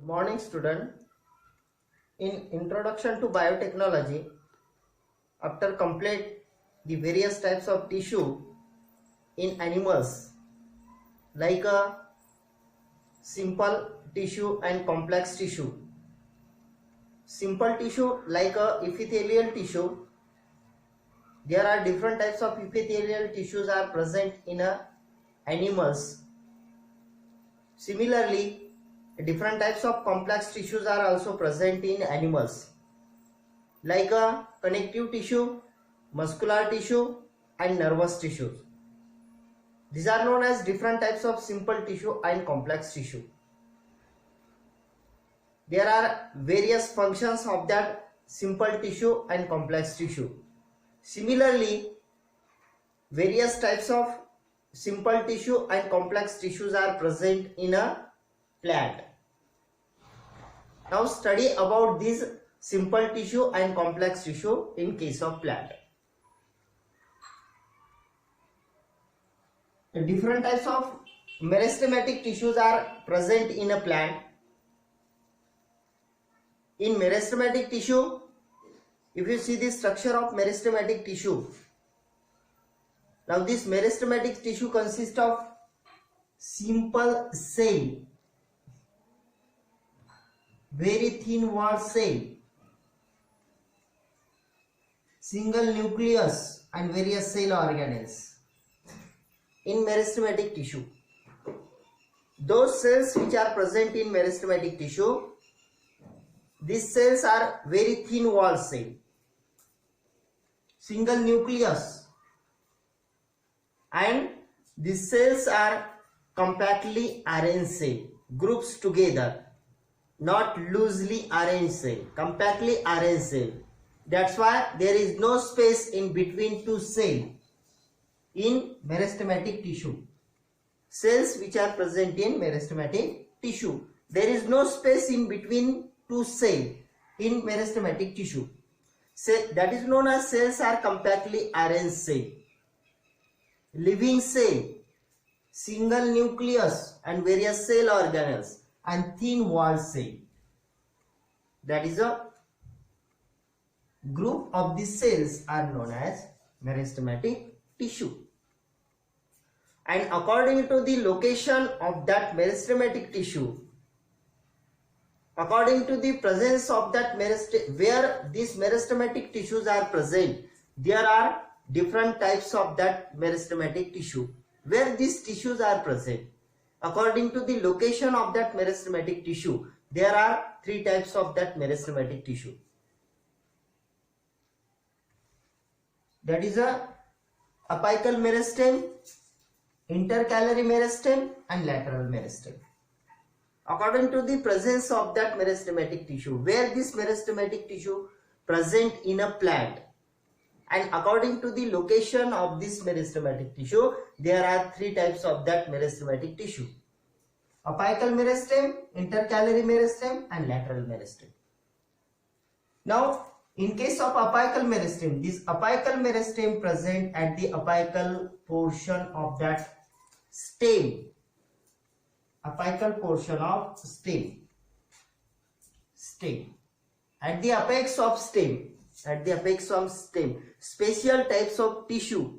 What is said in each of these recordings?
Morning student. In introduction to biotechnology, after complete the various types of tissue in animals like a simple tissue and complex tissue. Simple tissue like a epithelial tissue. There are different types of epithelial tissues are present in animals. Similarly, different types of complex tissues are also present in animals like a connective tissue, muscular tissue and nervous tissues. These are known as different types of simple tissue and complex tissue. There are various functions of that simple tissue and complex tissue. Similarly, various types of simple tissue and complex tissues are present in a plant. Now study about these simple tissue and complex tissue in case of plant. Different types of meristematic tissues are present in a plant. In meristematic tissue, if you see the structure of meristematic tissue, now this meristematic tissue consists of simple cell, very thin walled cell, single nucleus and various cell organelles in meristematic tissue. Those cells which are present in meristematic tissue, these cells are very thin walled cell, single nucleus, and these cells are compactly arranged cell, groups together, not loosely arranged cell, compactly arranged cell. That's why there is no space in between two cells in meristematic tissue. Cells which are present in meristematic tissue, there is no space in between two cells in meristematic tissue. That is known as cells are compactly arranged cell, living cell, single nucleus and various cell organelles and thin walled cell. That is a group of these cells are known as meristematic tissue. And according to the location of that meristematic tissue, according to the presence of that where these meristematic tissues are present, there are different types of that meristematic tissue. Where these tissues are present, according to the location of that meristematic tissue, there are three types of that meristematic tissue. That is a apical meristem, intercalary meristem and lateral meristem. According to the presence of that meristematic tissue, where this meristematic tissue present in a plant, and according to the location of this meristematic tissue, there are three types of that meristematic tissue: apical meristem, intercalary meristem and lateral meristem. Now, in case of apical meristem, this apical meristem present at the apical portion of that stem, apical portion of stem, at the apex of stem, special types of tissue.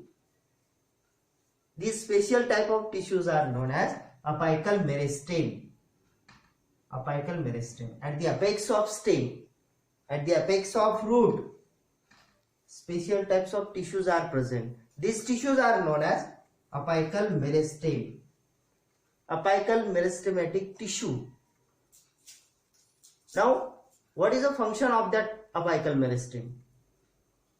These special type of tissues are known as apical meristem. Apical meristem at the apex of stem, at the apex of root, special types of tissues are present. These tissues are known as apical meristem, apical meristematic tissue. Now, what is the function of that apical meristem?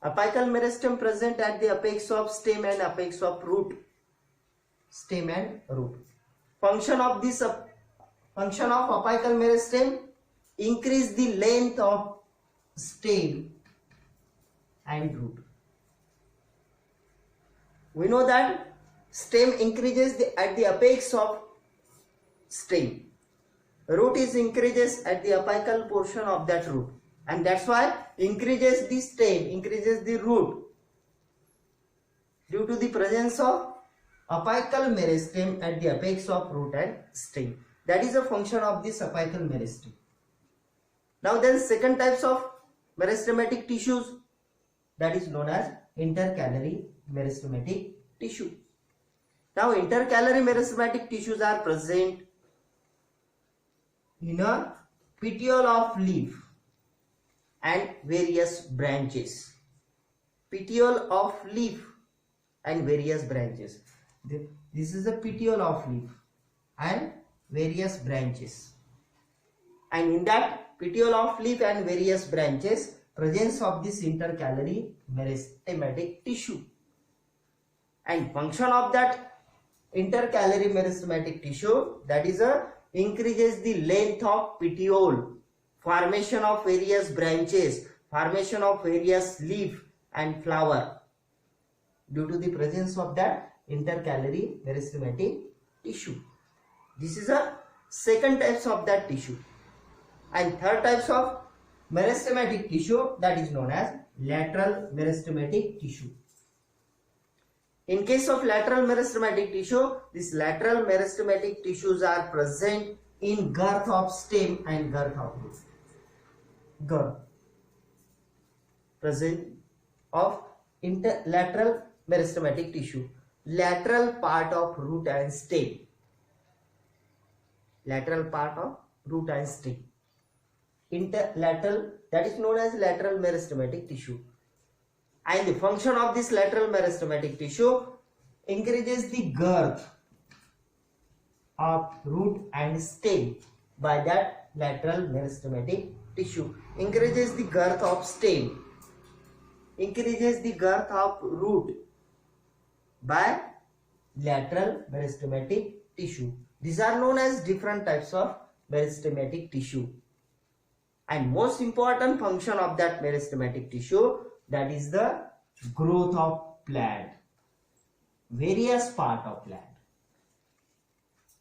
Apical meristem present at the apex of stem and apex of root. Stem and root. Function of apical meristem: increase the length of stem and root. We know that stem increases at the apex of stem. Root is increases at the apical portion of that root, and that's why increases the stem, increases the root, due to the presence of apical meristem at the apex of root and stem. That is a function of this apical meristem. Now then second types of meristematic tissues, that is known as intercalary meristematic tissue. Now intercalary meristematic tissues are present in a petiole of leaf and various branches. Petiole of leaf and various branches. This is a petiole of leaf and various branches. And in that petiole of leaf and various branches, presence of this intercalary meristematic tissue. And function of that intercalary meristematic tissue, that is increases the length of petiole, formation of various branches, formation of various leaf and flower due to the presence of that intercalary meristematic tissue. This is a second types of that tissue. And third types of meristematic tissue, that is known as lateral meristematic tissue. In case of lateral meristematic tissue, these lateral meristematic tissues are present in girth of stem and girth of root. Girth present of lateral meristematic tissue, lateral part of root and stem, lateral part of root and stem, interlateral, that is known as lateral meristematic tissue. And the function of this lateral meristematic tissue increases the girth of root and stem by that lateral meristematic tissue, increases the girth of stem, increases the girth of root by lateral meristematic tissue. These are known as different types of meristematic tissue. And most important function of that meristematic tissue, that is the growth of plant, various part of plant,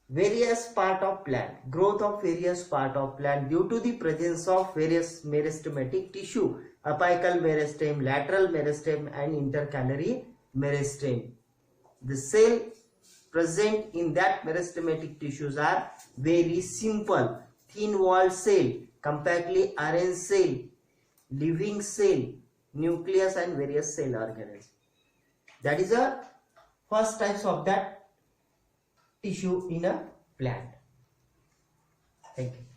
various part of plant, growth of various part of plant due to the presence of various meristematic tissue, apical meristem, lateral meristem and intercalary meristem. The cell present in that meristematic tissues are very simple, thin walled cell, compactly arranged cell, living cell, nucleus and various cell organelles. That is the first types of that tissue in a plant. Thank you.